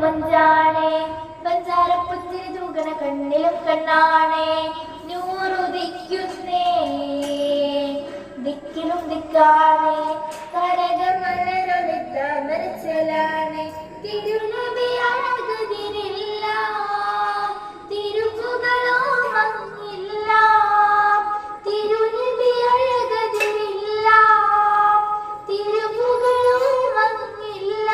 മഞ്ചാണേ പഞ്ചാരപ്പുത്തിരി തൂകണ കണ്ണിലും കണ്ണാണേ നൂറുദിക്കുന്നേ ദിക്കിലും ദിക്കാണേ കരകമലരൊളിത്ത മരച്ചലാണേ തിരുനബി അഴകതിരില്ല തിരുപ്പുകളോ മങ്ങില്ല തിരുനബി അഴകതിരില്ല തിരുപ്പുകളോ മങ്ങില്ല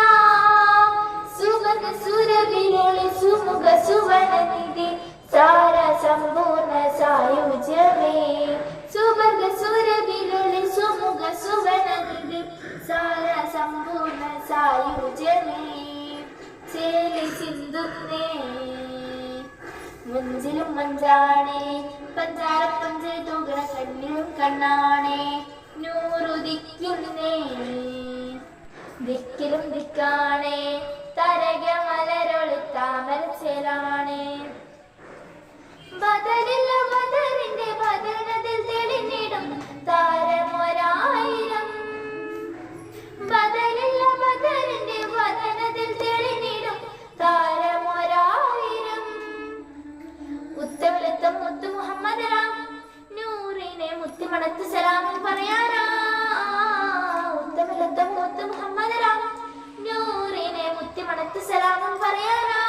സുവർണ സുരവിരളി സുമുഖ സുവർണനിധി സാര സമ്പൂർണ്ണ സായുജ്യമേ സുവർഗ സുരവിരളി സുമുഖ സുവർണനിധി സാര സമ്പൂർണ്ണ സായുജ്യമേ ചേലി ചിന്തുന്നേ മുഞ്ചിലും മഞ്ചാണേ പഞ്ചാരപ്പഞ്ച് തൂകണ കണ്ണിലും കണ്ണാണേ നൂറുദിക്കുന്നേ ദിക്കിലും ദിക്കാണേ തരക മലരൊളിത്ത മരച്ചേലാണേ ബദലില്ല ബദറിന്റെ ബദനത്തിൽ തെളിഞ്ഞിടും താരമൊരായിരം ബദലില്ല ബദറിന്റെ ബദനത്തിൽ തെളിഞ്ഞിടും താരമൊരായിരം ഉത്തമിലെത്തും മുത്തു മുഹമ്മദരാം നൂറിനെ മുത്തിമണത്ത് സലാമും പറയാനാ ഉത്തമിലെത്തും മുത്തു മുഹമ്മദരാം നൂറിനെ മുത്തിമണത്ത് സലാമും പറയാനാ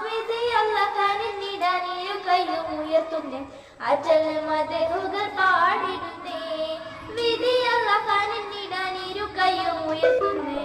വിധിയല്ല കനിന്നിടനിരു കയ്യും ഉയർത്തുന്നേ അജൽ മതകുകൾ പാടിടുന്നേ വിധിയല്ല കനിന്നിടനിരു കയ്യും ഉയർത്തുന്നേ